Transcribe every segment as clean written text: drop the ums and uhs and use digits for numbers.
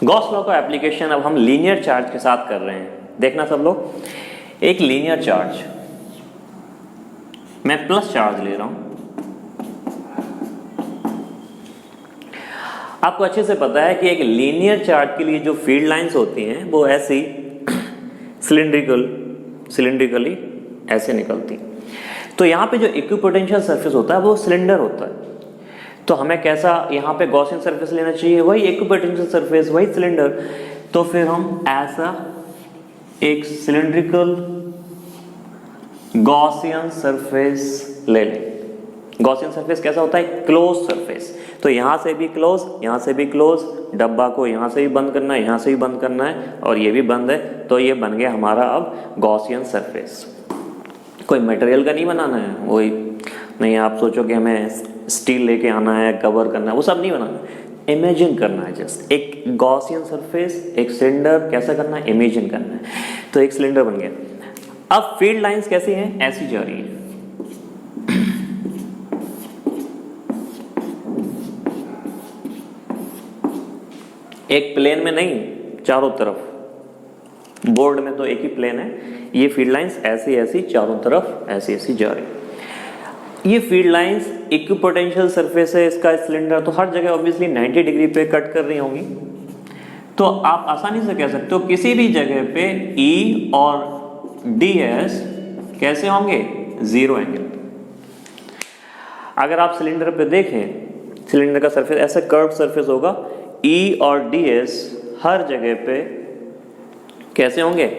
Gauss law का application अब हम लीनियर चार्ज के साथ कर रहे हैं। देखना सब लोग, एक लीनियर चार्ज, मैं प्लस चार्ज ले रहा हूं। आपको अच्छे से पता है कि एक लीनियर चार्ज के लिए जो फील्ड लाइंस होती हैं वो ऐसी सिलिंड्रिकली ऐसे निकलती। तो यहाँ पे जो इक्विपोटेंशियल सरफेस होता है वो सिलेंडर होता है। तो हमें कैसा यहाँ पे गॉसियन सरफेस लेना चाहिए, वही इक्विपोटेंशियल सरफेस, वही सिलेंडर। तो फिर हम ऐसा एक सिलिंड्रिकल गॉसियन सरफेस ले लें। गॉसियन सरफेस कैसा होता है? Close surface. तो यहाँ से भी क्लोज, यहाँ से भी क्लोज, डब्बा को यहाँ से भी बंद करना है, यहाँ से भी बंद करना है, और ये भी बंद है। तो ये बन गया हमारा अब गॉसियन सरफेस। कोई मटेरियल का नहीं बनाना है, वही नहीं आप सोचो कि हमें स्टील लेके आना है, कवर करना है, वो सब नहीं बनाना, इमेजिन करना है। जस्ट एक गॉसियन सरफेस, एक सिलेंडर, कैसा करना है? इमेजिन करना है। तो एक सिलेंडर बन गया। अब फील्ड लाइंस कैसी हैं? ऐसी जा रही है। एक प्लेन में नहीं, चारों तरफ। बोर्ड में तो एक ही प्लेन है, ये फील्ड लाइंस ऐसी ऐसी चारों तरफ ऐसी ऐसी जा रही है। ये फील्ड लाइंस इक्विपोटेंशियल सरफेस है इसका सिलेंडर, तो हर जगह ऑब्वियसली 90 डिग्री पे कट कर रही होंगी। तो आप आसानी से कह सकते हो किसी भी जगह पे E और DS कैसे होंगे? Zero angle. अगर आप सिलेंडर पे देखें, सिलेंडर का सरफेस ऐसा कर्व सरफेस होगा, E और DS हर जगह पे कैसे होंगे?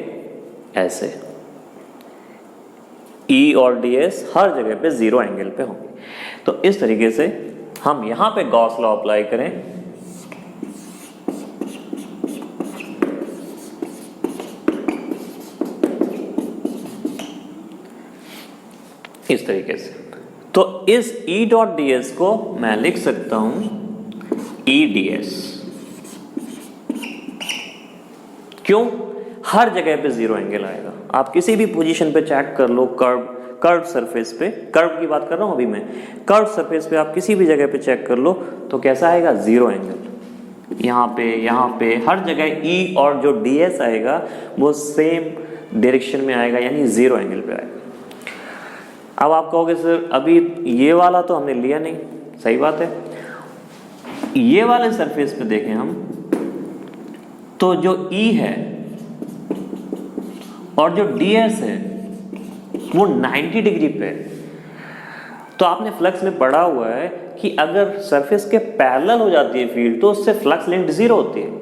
ऐसे। E और DS हर जगह पे जीरो एंगल पे होंगे। तो इस तरीके से हम यहां पे गॉस लॉ अप्लाई करें, इस तरीके से। तो इस E डॉट DS को मैं लिख सकता हूं EDS। क्यों? हर जगह पे जीरो एंगल आएगा। आप किसी भी पोजीशन पे चेक कर लो, कर्व सरफेस पे, कर्व की बात कर रहा हूं अभी मैं, कर्व सरफेस पे आप किसी भी जगह पे चेक कर लो तो कैसा आएगा? Zero angle. यहाँ पे हर जगह E और जो DS आएगा वो सेम डायरेक्शन में आएगा, यानी जीरो एंगल पे आएगा। अब आप कहोगे सर अभी ये वाला तो हमने लिया नहीं, सही बात है। ये वाले सरफेस पे देखें हम, तो जो E है और जो DS है वो 90 डिग्री पे है। तो आपने फ्लक्स में पढ़ा हुआ है कि अगर सरफेस के पैरेलल हो जाती है फील्ड तो उससे फ्लक्स लिंक जीरो होती है।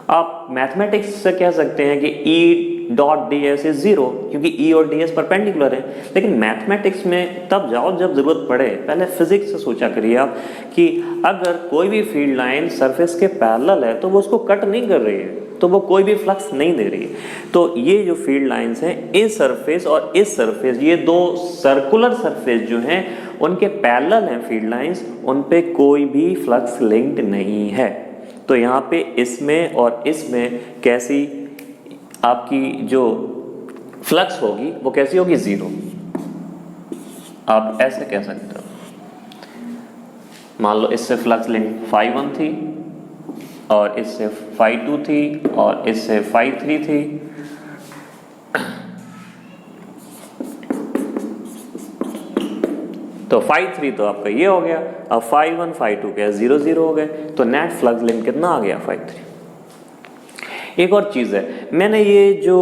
आप मैथमेटिक्स से कह सकते हैं कि E dot DS is zero, क्योंकि E और DS परपेंडिकुलर है। लेकिन मैथमेटिक्स में तब जाओ जब जरूरत पड़े, पहले फिजिक्स से सोचा करिए आप कि अगर कोई भी फील्ड लाइन सरफेस के पैरेलल है तो वो उसको कट नहीं कर रही है, तो वो कोई भी फ्लक्स नहीं दे रही है। तो ये जो फील्ड लाइंस हैं, इस सरफेस और इस सरफेस, ये दो सर्कुलर सरफेस जो हैं उनके पैरेलल हैं फील्ड लाइंस, उन पे कोई भी फ्लक्स लिंक्ड नहीं है। तो यहाँ पे इसमें और इसमें कैसी आपकी जो फ्लक्स होगी वो कैसी होगी? जीरो। आप ऐसे कह सकते हो, मान लो इससे फ्लक्स लिंक φ1 थी और इससे φ2 थी और इससे φ3 थी। तो φ3 तो आपका ये हो गया, अब φ1 φ2 क्या? 0 0 हो गए। तो नेट फ्लक्स लिंक कितना आ गया? φ3। एक और चीज है, मैंने ये जो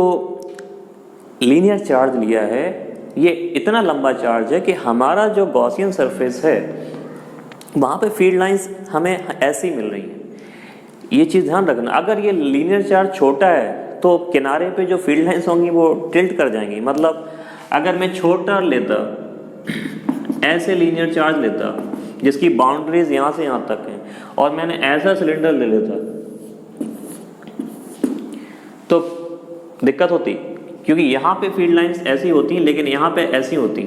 लीनियर चार्ज लिया है ये इतना लंबा चार्ज है कि हमारा जो गॉसियन सरफेस है वहां पे फील्ड लाइंस हमें ऐसी मिल रही है। ये चीज ध्यान रखना, अगर ये लीनियर चार्ज छोटा है तो किनारे पे जो फील्ड लाइंस होंगी वो टिल्ट कर जाएंगी। मतलब अगर मैं छोटा लेता, ऐसे लीनियर चार्ज लेता जिसकी बाउंड्रीज यहां से यहां तक हैं, और मैंने ऐसा सिलेंडर ले लेता तो दिक्कत होती, क्योंकि यहां पे फील्ड लाइंस ऐसी होती लेकिन यहां पे ऐसी होती।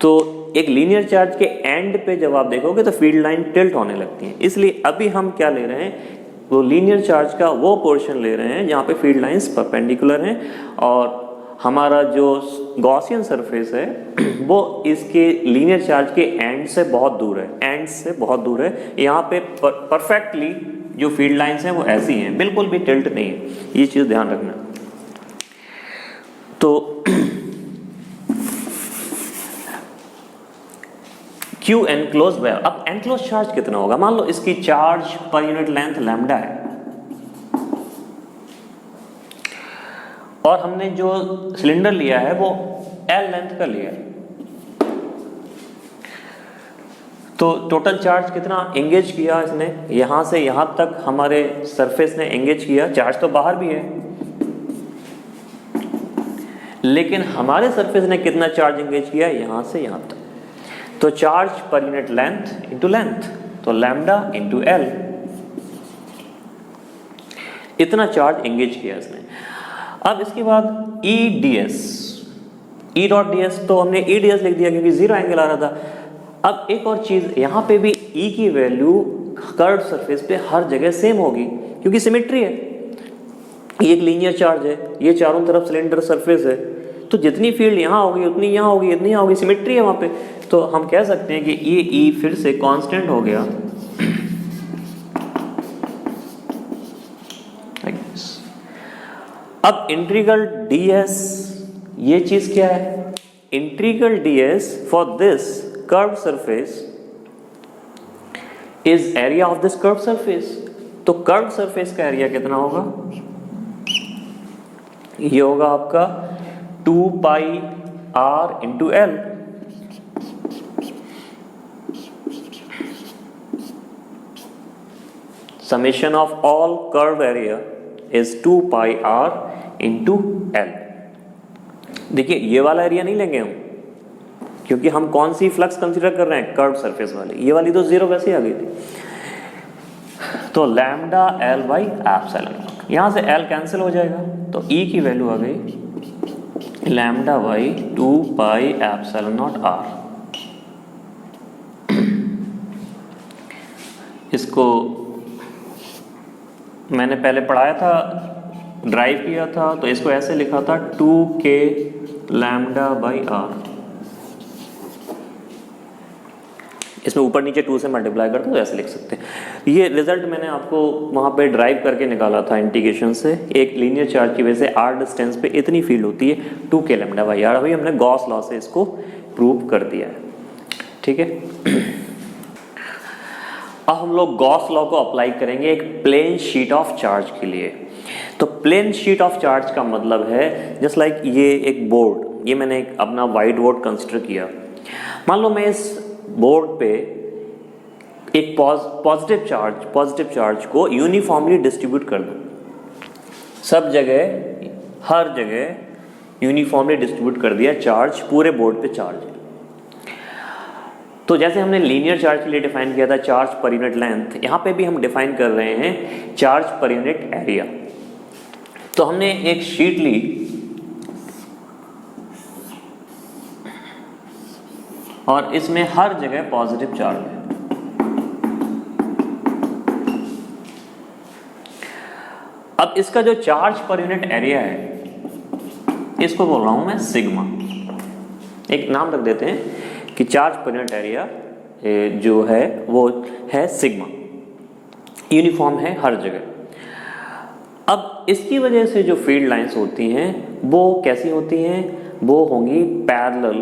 तो एक लीनियर चार्ज के एंड पे जब आप देखोगे तो फील्ड लाइन टिल्ट होने लगती है। इसलिए अभी हम क्या ले रहे हैं, वो लीनियर चार्ज का वो पोर्शन ले रहे हैं जहां पे फील्ड लाइंस परपेंडिकुलर हैं और हमारा जो गॉसियन सरफेस है वो इसके लीनियर चार्ज के एंड से बहुत दूर है, एंड से बहुत दूर है। यहाँ पे परफेक्टली जो फील्ड लाइंस हैं वो ऐसी हैं, बिल्कुल भी टिल्ट नहीं है, ये चीज़ ध्यान रखना। तो क्यू एनक्लोज बाय, अब एनक्लोज चार्ज कितना होगा? मान लो इसकी charge per unit length lambda है और हमने जो सिलेंडर लिया है वो एल लेंथ का लिया है, तो टोटल चार्ज कितना एंगेज किया इसने? यहां से यहां तक हमारे सरफेस ने एंगेज किया, चार्ज तो बाहर भी है, लेकिन हमारे सरफेस ने कितना चार्ज एंगेज किया? यहां से यहां तक। तो charge per unit length into length, तो लैम्डा इंटू एल, इतना चार्ज एंगेज किया इसने। अब इसके बाद E D S, E dot D S, तो हमने ई डी एस लिख दिया क्योंकि जीरो एंगल आ रहा था। अब एक और चीज, यहां पे भी ई की वैल्यू कर्व सरफेस पे हर जगह सेम होगी क्योंकि सिमेट्री है, ये एक लीनियर चार्ज है, ये चारों तरफ सिलेंडर सरफेस है, तो जितनी फील्ड यहाँ होगी उतनी यहाँ होगी, इतनी यहाँ होगी, सिमेट्री है वहाँ पे। तो हम कह सकते हैं कि ये ई फिर से कांस्टेंट हो गया, अब इंटीग्रल ds, ये चीज क्या है? Integral ds for this curve surface is area of this curve surface. तो कर्व सरफेस का एरिया कितना होगा? ये होगा आपका 2 पाई r into L. Summation of all curve area is 2 pi r into L. देखिए ये वाला एरिया नहीं लेंगे हम, क्योंकि हम कौन सी फ्लक्स कंसीडर कर रहे हैं? कर्व सरफेस वाली, ये वाली तो जीरो वैसे ही आ गई थी। तो लैम्डा एल बाई एप्सिलॉन, यहां से एल कैंसिल हो जाएगा, तो ई की वैल्यू आ गई lambda by 2 pi epsilon naught r. इसको मैंने पहले पढ़ाया था, ड्राइव किया था, तो इसको ऐसे लिखा था 2k लैम्डा बाई आर। इसमें ऊपर नीचे 2 से मल्टीप्लाई करते तो ऐसे लिख सकते हैं। ये रिजल्ट मैंने आपको वहाँ पे ड्राइव करके निकाला था इंटीग्रेशन से। एक लीनियर चार्ज की वजह से r डिस्टेंस पे इतनी फील्ड होती है 2k लैम्डा बाई आर। अभी हमने गॉस लॉ से इसको प्रूव कर दिया है, ठीक है। अब हम लोग गॉस लॉ को अप्लाई करेंगे एक प्लेन शीट ऑफ चार्ज के लिए। तो प्लेन शीट ऑफ चार्ज का मतलब है जस्ट लाइक ये एक बोर्ड, ये मैंने एक अपना वाइट बोर्ड कंसिडर किया। मान लो मैं इस बोर्ड पे एक पॉजिटिव चार्ज को यूनिफॉर्मली डिस्ट्रीब्यूट कर दूं, सब जगह हर जगह यूनिफॉर्मली डिस्ट्रीब्यूट कर दिया चार्ज, पूरे बोर्ड पे चार्ज है। तो जैसे हमने लीनियर चार्ज के लिए डिफाइन किया था चार्ज पर यूनिट लेंथ, यहाँ पे भी हम डिफाइन कर रहे हैं चार्ज पर यूनिट एरिया। तो हमने एक शीट ली, और इसमें हर जगह पॉजिटिव चार्ज है। अब इसका जो चार्ज पर यूनिट एरिया है, इसको बोल रहा हूं मैं सिग्मा। एक नाम रख देते हैं कि चार्ज पर यूनिट एरिया जो है वो है सिग्मा, यूनिफॉर्म है हर जगह। अब इसकी वजह से जो फील्ड लाइंस होती हैं वो कैसी होती हैं? वो होंगी parallel,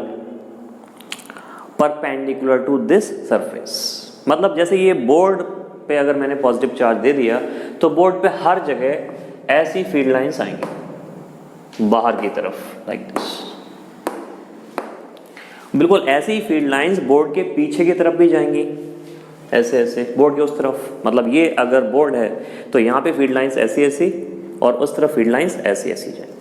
perpendicular to this surface. मतलब जैसे ये बोर्ड पे अगर मैंने पॉजिटिव चार्ज दे दिया तो बोर्ड पे हर जगह ऐसी फील्ड लाइंस आएंगी बाहर की तरफ, लाइक दिस। बिल्कुल ऐसी ही फील्ड लाइंस बोर्ड के पीछे की तरफ भी जाएंगी, ऐसे ऐसे बोर्ड के उस तरफ। मतलब ये अगर बोर्ड है तो यहाँ पे फील्ड लाइंस ऐसी ऐसी, और उस तरफ फील्ड लाइंस ऐसी ऐसी जाएंगी।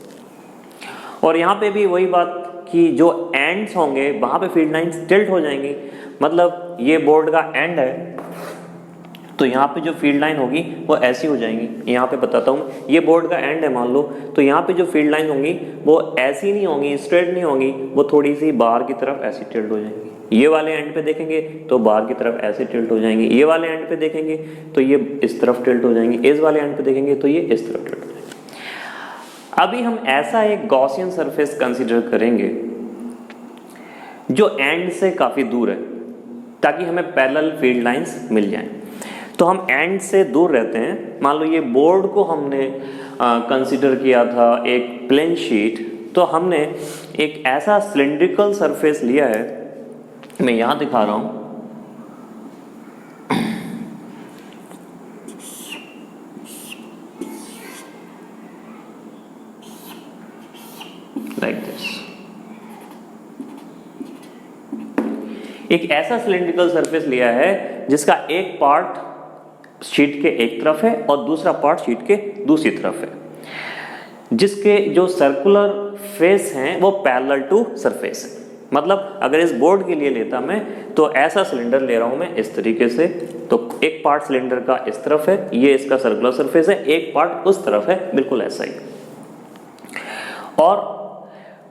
और यहाँ पे भी वही बात कि जो एंड्स होंगे वहाँ पे फील्ड लाइंस टिल्ट हो जाएंगी। मतलब ये बोर्ड का एंड है तो यहाँ पे जो फील्ड लाइन होगी वो ऐसी हो जाएंगी। यहाँ पे बताता हूँ, ये बोर्ड का एंड है मान लो, तो यहाँ पे जो फील्ड लाइन होंगी वो ऐसी नहीं होंगी, स्ट्रेट नहीं होंगी, वो थोड़ी सी बाहर की तरफ ऐसी टिल्ट हो जाएंगी। ये वाले एंड पे देखेंगे तो बाहर की तरफ ऐसे टिल्ट हो जाएंगे, ये वाले एंड पे देखेंगे तो ये इस तरफ टिल्ट हो जाएंगे, इस वाले एंड पे देखेंगे तो ये इस तरफ टिल्ट हो जाएंगे। अभी हम ऐसा एक गॉसियन सरफेस कंसीडर करेंगे जो एंड से काफ़ी दूर है, ताकि हमें पैरेलल फील्ड लाइंस मिल जाएं। तो हम एंड से दूर रहते हैं। मान लो ये बोर्ड को हमने कंसीडर किया था एक प्लेन शीट, तो हमने एक ऐसा सिलिंड्रिकल सरफेस लिया है, मैं यहाँ दिखा रहा हूँ, लाइक दिस। एक ऐसा सिलिंड्रिकल सरफेस लिया है जिसका एक पार्ट शीट के एक तरफ है और दूसरा पार्ट शीट के दूसरी तरफ है, जिसके जो सर्कुलर फेस हैं वो पैरेलल टू सरफेस है। मतलब अगर इस बोर्ड के लिए लेता मैं, तो ऐसा सिलेंडर ले रहा हूं मैं इस तरीके से, तो एक पार्ट सिलेंडर का इस तरफ है, ये इसका सर्कुलर सरफेस है, एक पार्ट उस तरफ है, बिल्कुल ऐसा ही। और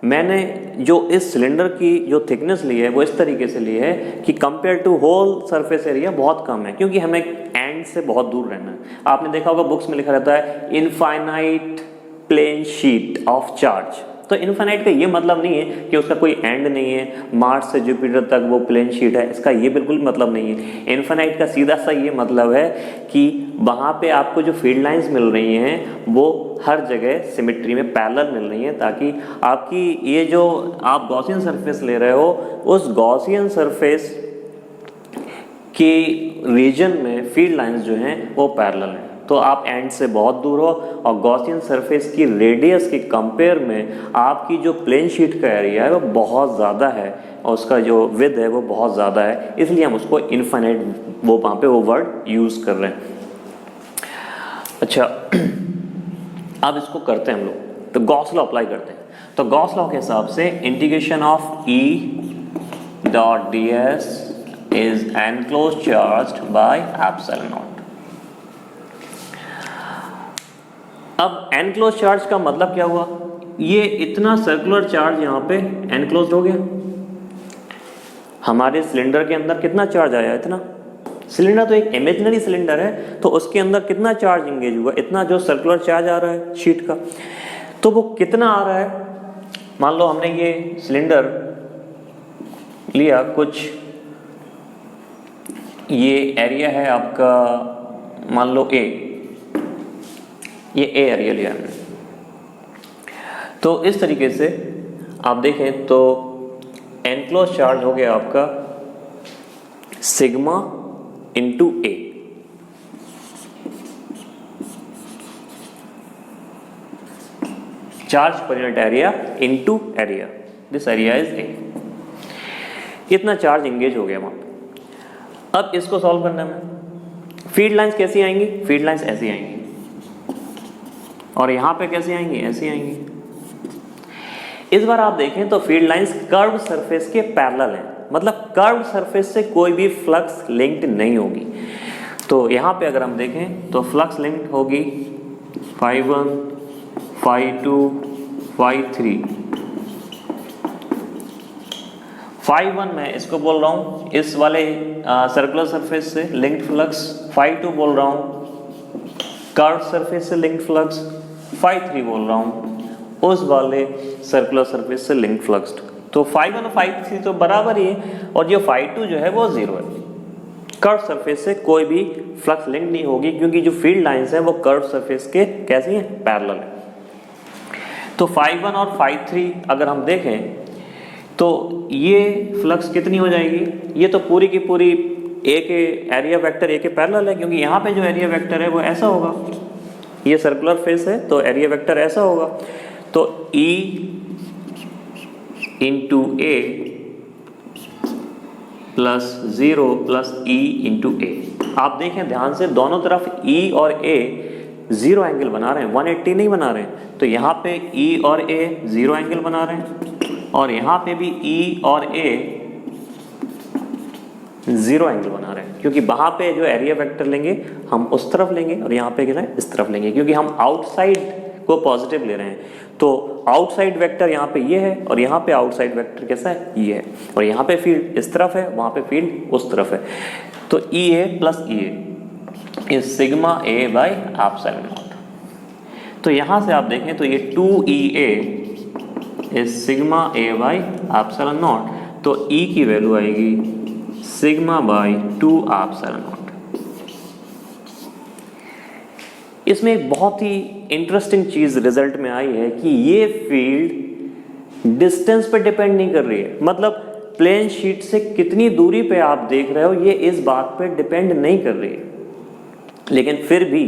मैंने जो इस सिलेंडर की जो थिकनेस ली है वो इस तरीके से ली है कि compare to whole surface area बहुत कम है, क्योंकि हमें एंड से बहुत दूर रहना है। आपने देखा होगा बुक्स में लिखा रहता है infinite plane sheet of charge. तो इनफाइनाइट का ये मतलब नहीं है कि उसका कोई एंड नहीं है, मार्स से जुपिटर तक वो प्लेन शीट है, इसका ये बिल्कुल मतलब नहीं है। इनफाइनाइट का सीधा सा ये मतलब है कि वहाँ पे आपको जो फील्ड लाइंस मिल रही हैं वो हर जगह सिमेट्री में पैरेलल मिल रही हैं, ताकि आपकी ये जो आप गॉसियन सरफेस ले रहे हो उस गॉसियन सरफेस के रीजन में फील्ड लाइंस जो हैं वो पैरेलल हैं। तो आप एंड से बहुत दूर हो और गॉसियन सरफेस की रेडियस के कंपेयर में आपकी जो प्लेन शीट का एरिया है वो बहुत ज़्यादा है और उसका जो विड्थ है वो बहुत ज़्यादा है, इसलिए हम उसको इनफाइनाइट वो वहाँ पे वो वर्ड यूज़ कर रहे हैं। अच्छा, अब इसको करते हैं हम लोग, तो गॉस लॉ अप्लाई करते हैं। तो गॉस लॉ के हिसाब से integration of E dot D S is enclosed charged by epsilon not. अब एनक्लोज चार्ज का मतलब क्या हुआ, ये इतना सर्कुलर चार्ज यहाँ पे एनक्लोज हो गया। हमारे सिलेंडर के अंदर कितना चार्ज आया, इतना। सिलेंडर तो एक इमेजिनरी सिलेंडर है, तो उसके अंदर कितना चार्ज इंगेज हुआ, इतना जो सर्कुलर चार्ज आ रहा है शीट का। तो वो कितना आ रहा है, मान लो हमने ये सिलेंडर लिया, कुछ ये एरिया है आपका, मान लो ए, ये ए एरिया लिया हमने। तो इस तरीके से आप देखें तो एनक्लोज चार्ज हो गया आपका sigma into A. Charge per unit area into area, this area is a. इतना चार्ज इंगेज हो गया वहां पे। अब इसको सॉल्व करने में फील्ड लाइंस कैसी आएंगी, फील्ड लाइंस ऐसी आएंगी, और यहां पे कैसे आएंगी, ऐसे आएंगी। इस बार आप देखें तो फील्ड लाइंस कर्व सरफेस के पैरेलल हैं, मतलब कर्व सरफेस से कोई भी फ्लक्स लिंक्ड नहीं होगी। तो यहां पे अगर हम देखें तो फ्लक्स लिंक्ड होगी φ1, φ2, φ3। φ1 मैं इसको बोल रहा हूं इस वाले सर्कुलर सरफेस से लिंक्ड फ्लक्स, φ2 बोल रहा हूं कर्व सरफेस से लिंक्ड फ्लक्स, φ3 बोल रहा हूं उस वाले सर्कुलर सरफेस से लिंक फ्लक्स। तो φ1 और φ3 तो बराबर ही है, और जो φ2 जो है वो 0 है। कर्व सरफेस से कोई भी फ्लक्स लिंक नहीं होगी, क्योंकि जो फील्ड लाइंस हैं वो कर्व सरफेस के कैसी हैं, पैरेलल है। तो φ1 और φ3 अगर हम देखें तो ये फ्लक्स कितनी हो जाएगी, ये तो पूरी की पूरी ए के एरिया वेक्टर ए के पैरेलल है, क्योंकि यहाँ पे जो एरिया वेक्टर है वो ऐसा होगा, ये सर्कुलर फेस है तो एरिया वेक्टर ऐसा होगा। तो E इंटू ए प्लस 0 प्लस E इंटू ए। आप देखें ध्यान से, दोनों तरफ E और A 0 एंगल बना रहे हैं, 180 नहीं बना रहे हैं। तो यहाँ पे E और A 0 एंगल बना रहे हैं, और यहाँ पे भी E और A 0 एंगल बना रहे हैं, क्योंकि वहाँ पे जो एरिया वेक्टर लेंगे हम उस तरफ लेंगे, और यहाँ पे क्या है, इस तरफ लेंगे, क्योंकि हम आउटसाइड को पॉजिटिव ले रहे हैं। तो आउटसाइड वेक्टर यहाँ पे ये है, और यहाँ पे आउटसाइड वेक्टर कैसा है, ये है, और यहाँ पे फील्ड इस तरफ है, वहाँ पे फील्ड उस तरफ है। तो EA plus EA is sigma A by epsilon not. तो यहाँ से आप देखें तो ये 2EA is sigma A by epsilon not, तो E की वैल्यू आएगी सिग्मा बाई 2 एप्सिलॉन नॉट। इसमें एक बहुत ही इंटरेस्टिंग चीज रिजल्ट में आई है कि ये फील्ड डिस्टेंस पे डिपेंड नहीं कर रही है, मतलब प्लेन शीट से कितनी दूरी पे आप देख रहे हो ये इस बात पे डिपेंड नहीं कर रही है। लेकिन फिर भी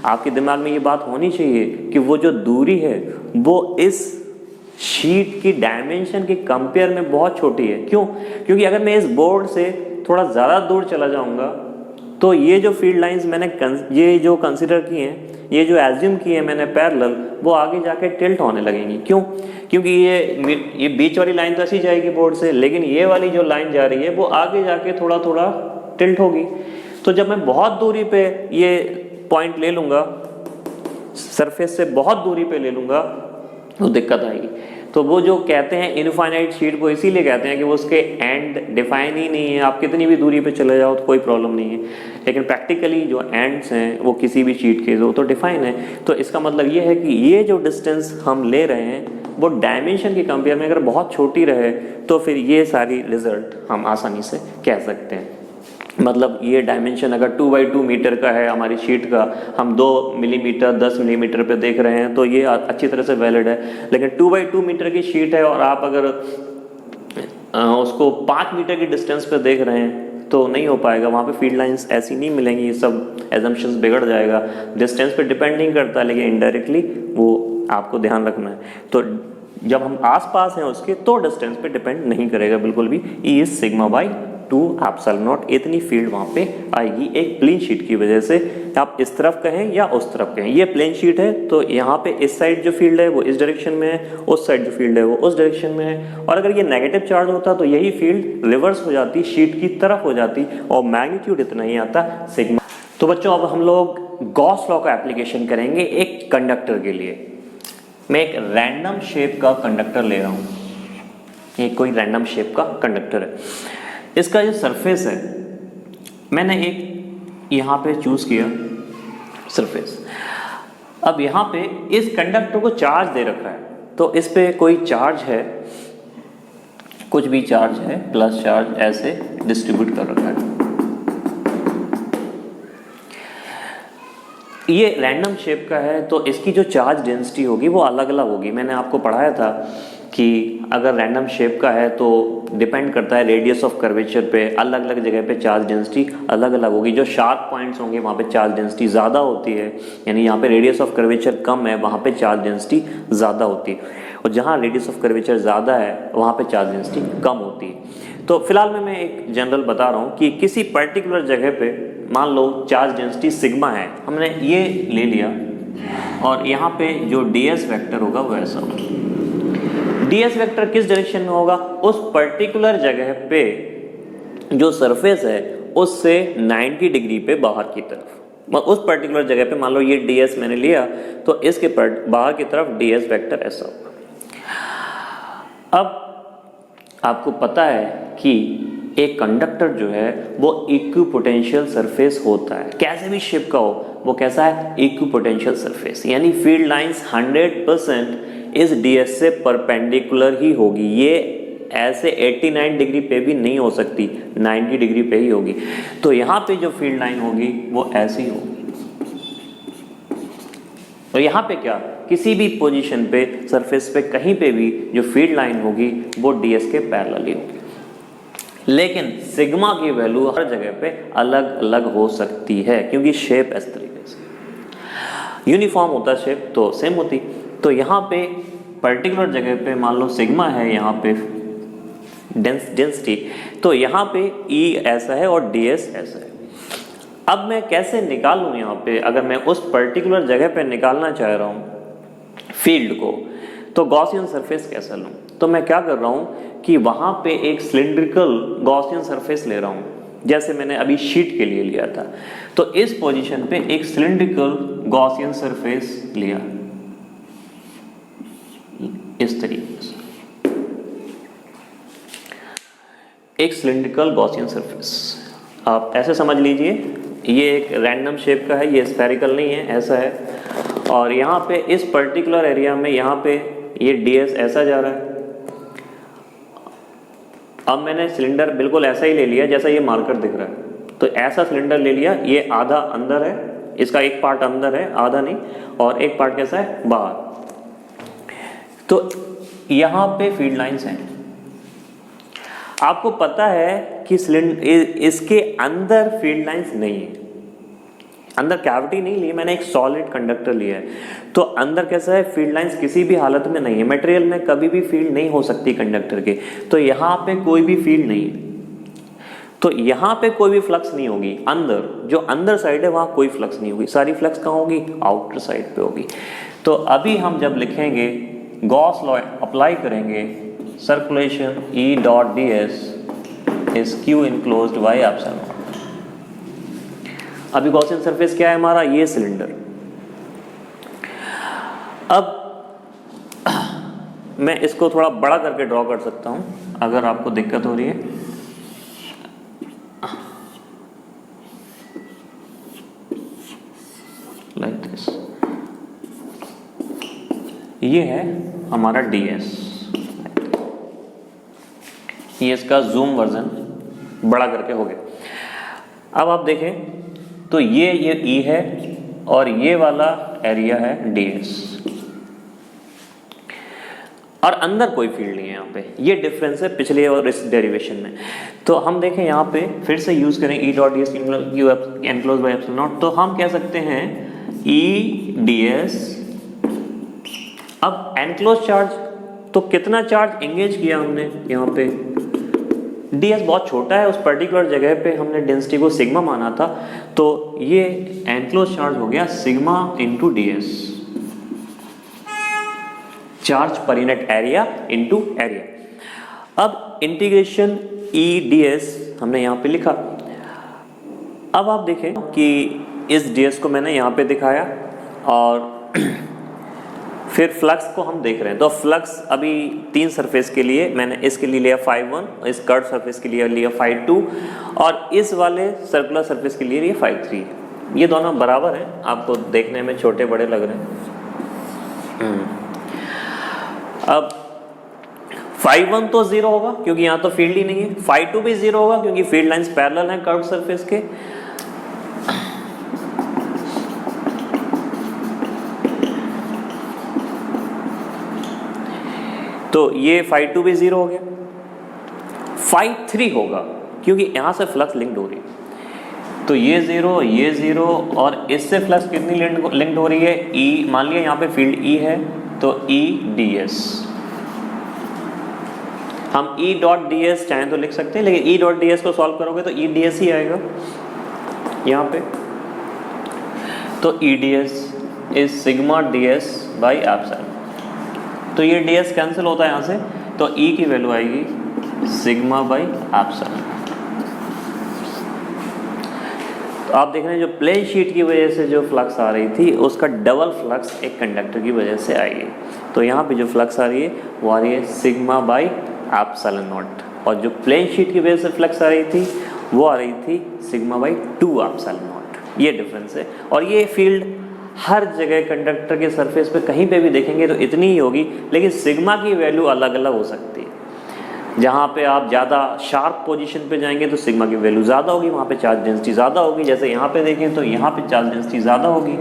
आपके दिमाग में ये बात होनी चाहिए कि वो जो दूरी है वो इस शीट की डायमेंशन के कंपेयर में बहुत छोटी है। क्यों? क्योंकि अगर मैं इस बोर्ड से थोड़ा ज़्यादा दूर चला जाऊंगा तो ये जो फील्ड लाइंस मैंने ये जो कंसिडर की हैं, ये जो एज्यूम की है मैंने पैरेलल, वो आगे जाके टिल्ट होने लगेंगी। क्यों? क्योंकि ये बीच वाली लाइन तो ऐसी जाएगी बोर्ड से, लेकिन ये वाली जो लाइन जा रही है वो आगे जाके थोड़ा थोड़ा टिल्ट होगी। तो जब मैं बहुत दूरी पे ये पॉइंट ले लूँगा, सरफेस से बहुत दूरी पे ले लूँगा, तो दिक्कत आएगी। तो वो जो कहते हैं इनफाइनाइट शीट, वो इसीलिए कहते हैं कि वो उसके एंड डिफाइन ही नहीं है, आप कितनी भी दूरी पे चले जाओ तो कोई प्रॉब्लम नहीं है। लेकिन प्रैक्टिकली जो एंड्स हैं वो किसी भी शीट के वो तो डिफाइन है। तो इसका मतलब ये है कि ये जो डिस्टेंस हम ले रहे हैं वो डायमेंशन के कंपेयर में अगर बहुत छोटी रहे तो फिर ये सारी रिजल्ट हम आसानी से कह सकते हैं। मतलब ये डायमेंशन अगर 2x2 मीटर का है हमारी शीट का, हम 2 मिलीमीटर 10 मिलीमीटर पे देख रहे हैं तो ये अच्छी तरह से वैलिड है। लेकिन 2x2 मीटर की शीट है और आप अगर उसको 5 मीटर की डिस्टेंस पे देख रहे हैं तो नहीं हो पाएगा, वहाँ पे फील्ड लाइंस ऐसी नहीं मिलेंगी, ये सब एजम्पशंस बिगड़ जाएगा। डिस्टेंस पे डिपेंड नहीं करता, लेकिन इनडायरेक्टली वो आपको ध्यान रखना है। तो जब हम आसपास हैं उसके तो डिस्टेंस पे डिपेंड नहीं करेगा बिल्कुल भी। E is sigma by 2 epsilon not, इतनी फील्ड वहाँ पे आएगी एक प्लेन शीट की वजह से। आप इस तरफ कहें या उस तरफ कहें, ये प्लेन शीट है तो यहाँ पे इस साइड जो फील्ड है वो इस डायरेक्शन में है, उस साइड जो फील्ड है वो उस डायरेक्शन में है। और अगर ये नेगेटिव चार्ज होता तो यही फील्ड रिवर्स हो जाती, शीट की तरफ हो जाती और मैग्नीट्यूड इतना ही आता सिग्मा। तो बच्चों अब हम लोग गॉस लॉ का एप्लीकेशन करेंगे एक कंडक्टर के लिए। मैं एक रैंडम शेप का कंडक्टर ले रहा हूँ, ये कोई रैंडम शेप का कंडक्टर है। इसका जो सरफेस है मैंने एक यहाँ पे चूज किया सरफेस। अब यहाँ पे इस कंडक्टर को चार्ज दे रखा है, तो इस पे कोई चार्ज है, कुछ भी चार्ज है, प्लस चार्ज ऐसे डिस्ट्रीब्यूट कर रखा है। ये रैंडम शेप का है तो इसकी जो चार्ज डेंसिटी होगी वो अलग अलग होगी। मैंने आपको पढ़ाया था कि अगर रैंडम शेप का है तो डिपेंड करता है रेडियस ऑफ कर्वेचर पे, अलग अलग जगह पे चार्ज डेंसिटी अलग अलग होगी। जो शार्प पॉइंट्स होंगे वहाँ पे चार्ज डेंसिटी ज़्यादा होती है, यानी यहाँ पे रेडियस ऑफ कर्वेचर कम है वहाँ पे चार्ज डेंसिटी ज़्यादा होती है, और जहाँ रेडियस ऑफ कर्वेचर ज़्यादा है वहाँ पे चार्ज डेंसिटी कम होती है। तो फिलहाल मैं एक जनरल बता रहा हूँ कि किसी पर्टिकुलर जगह पे मान लो चार्ज डेंसिटी सिग्मा है, हमने ये ले लिया और यहाँ पे जो ds वेक्टर होगा वो ऐसा होगा। ds वेक्टर किस डायरेक्शन में होगा? उस पर्टिकुलर जगह पे जो सरफेस है उससे 90 डिग्री पे बाहर की तरफ। उस पर्टिकुलर जगह पे मान लो ये ds मैंने लिया तो इसके बाहर की तरफ ds वेक्टर ऐसा होगा। अब आपको पता है कि एक कंडक्टर जो है वो इक्विपोटेंशियल सरफेस होता है, कैसे भी शेप का हो वो कैसा है? इक्विपोटेंशियल सरफेस, यानी फील्ड लाइंस 100% इस ds से परपेंडिकुलर ही होगी। ये ऐसे 89 डिग्री पे भी नहीं हो सकती, 90 डिग्री पे ही होगी। तो यहाँ पे जो फील्ड लाइन होगी वो ऐसी होगी। तो यहाँ पे क्या, किसी भी पोजीशन पे सरफेस पे कहीं पे भी जो फील्ड लाइन होगी वो ds के पैरेलल ही होगी। लेकिन सिग्मा की वैल्यू हर जगह पे अलग अलग हो सकती है क्योंकि शेप इस तरीके से यूनिफॉर्म होता है, शेप तो सेम होती। तो यहाँ पे पर्टिकुलर जगह पे मान लो सिग्मा है, यहाँ पे डेंसिटी, तो यहाँ पे E ऐसा है और ds ऐसा है। अब मैं कैसे निकालूं यहाँ पे, अगर मैं उस पर्टिकुलर जगह पे निकालना चाह रहा हूँ फील्ड को तो गॉसियन सरफेस कैसा लूँ? तो मैं क्या कर रहा हूँ कि वहाँ पे एक सिलिंड्रिकल गॉसियन सरफेस ले रहा हूँ, जैसे मैंने अभी शीट के लिए लिया था। तो इस पोजीशन पे एक सिलिंड्रिकल गॉसियन सरफेस लिया इस तरीके से, एक सिलिंड्रिकल गॉसियन सरफेस। आप ऐसे समझ लीजिए ये एक रैंडम शेप का है, ये स्फेरिकल नहीं है, ऐसा है। और यहाँ पे इस पर्टिकुलर एरिया में यहाँ पे ये ds ऐसा जा रहा है। अब मैंने सिलेंडर बिल्कुल ऐसा ही ले लिया जैसा ये मार्कर दिख रहा है, तो ऐसा सिलेंडर ले लिया, ये आधा अंदर है, इसका एक पार्ट अंदर है आधा नहीं, और एक पार्ट कैसा है बाहर। तो यहाँ पे फील्ड लाइंस हैं। आपको पता है कि सिलेंडर इसके अंदर फील्ड लाइंस नहीं है, अंदर कैविटी नहीं ली, मैंने एक सॉलिड कंडक्टर लिया है, तो अंदर कैसा है फील्ड लाइंस किसी भी हालत में नहीं है। मटेरियल में कभी भी फील्ड नहीं हो सकती कंडक्टर के, तो यहाँ पे कोई भी फील्ड नहीं है, तो यहाँ पे कोई भी फ्लक्स नहीं होगी। अंदर जो अंदर साइड है वहाँ कोई फ्लक्स नहीं होगी, सारी फ्लक्स कहाँ होगी आउटर साइड पे होगी। तो अभी हम जब लिखेंगे गॉस लॉ अप्लाई करेंगे, circulation E dot ds is Q enclosed by epsilon. अभी गॉसियन सरफेस क्या है हमारा, ये सिलेंडर। अब मैं इसको थोड़ा बड़ा करके ड्रॉ कर सकता हूं अगर आपको दिक्कत हो रही है। लाइक दिस, ये है हमारा ds, ये इसका जूम वर्जन बड़ा करके हो गया। अब आप देखें तो ये E है और ये वाला एरिया है ds, और अंदर कोई फील्ड नहीं है यहाँ पे। ये डिफरेंस है पिछले और इस डेरिवेशन में। तो हम देखें यहाँ पे फिर से यूज करें E dot ds enclose by epsilon not, तो हम कह सकते हैं E ds। अब एनक्लोज चार्ज, तो कितना चार्ज एंगेज किया हमने यहाँ पे, ds बहुत छोटा है, उस पर्टिकुलर जगह पे हमने डेंसिटी को सिग्मा माना था, तो ये एनक्लोज चार्ज हो गया sigma into ds, charge per unit area into area. अब इंटीग्रेशन E ds हमने यहाँ पे लिखा। अब आप देखें कि इस ds को मैंने यहाँ पे दिखाया और फिर फ्लक्स को हम देख रहे हैं। तो फ्लक्स अभी 3 सरफेस के लिए मैंने इसके लिए लिया φ1, इस कर्व सरफेस के लिए लिया φ2, और इस वाले सर्कुलर सरफेस के लिए लिया φ3। ये दोनों बराबर हैं, आपको देखने में छोटे बड़े लग रहे हैं। अब φ1 तो 0 होगा क्योंकि यहाँ तो फील्ड ही नहीं है, φ2 भी 0 होगा क्योंकि फील्ड लाइंस पैरेलल हैं कर्व सरफेस के। तो ये φ2 भी 0 हो गया। φ3 होगा क्योंकि यहाँ से फ्लक्स लिंक्ड हो रही है, तो ये 0, ये 0, और इससे फ्लक्स कितनी लिंक्ड हो रही है E, मान लिया यहाँ पे फील्ड E है, तो E ds। हम E डॉट ds चाहें तो लिख सकते हैं, लेकिन E डॉट ds को सॉल्व करोगे तो E ds ही आएगा यहाँ पे। तो E ds is sigma ds by epsilon. तो ये ds कैंसिल होता है यहाँ से, तो E की वैल्यू आएगी सिग्मा बाई एप्सिलॉन। तो आप देख रहे हैं जो प्लेन शीट की वजह से जो फ्लक्स आ रही थी उसका डबल फ्लक्स एक कंडक्टर की वजह से आएगी। तो यहाँ पे जो फ्लक्स आ रही है वो आ रही है सिग्मा बाई एप्सिलॉन नॉट, और जो प्लेन शीट की वजह से फ्लक्स आ रही थी वो आ रही थी सिग्मा बाई 2 एप्सिलॉन नॉट। ये डिफरेंस है। और ये फील्ड हर जगह कंडक्टर के सरफेस पे कहीं पे भी देखेंगे तो इतनी ही होगी, लेकिन सिग्मा की वैल्यू अलग अलग हो सकती है। जहाँ पे आप ज़्यादा शार्प पोजीशन पे जाएंगे तो सिग्मा की वैल्यू ज़्यादा होगी, वहाँ पे चार्ज डेंसिटी ज़्यादा होगी। जैसे यहाँ पे देखें तो यहाँ पे चार्ज डेंसिटी ज़्यादा होगी,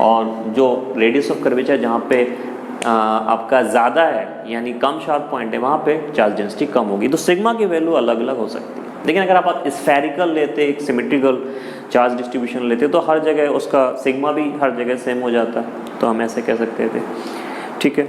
और जो रेडियस ऑफ कर्वेचर जहाँ पे आपका ज़्यादा है यानी कम शार्प पॉइंट है वहाँ पे चार्ज डेंसिटी कम होगी। तो सिग्मा की वैल्यू अलग अलग हो सकती है। लेकिन अगर आप स्फेरिकल लेते, एक सिमेट्रिकल चार्ज डिस्ट्रीब्यूशन लेते तो हर जगह उसका सिग्मा भी हर जगह सेम हो जाता, तो हम ऐसे कह सकते थे। ठीक है।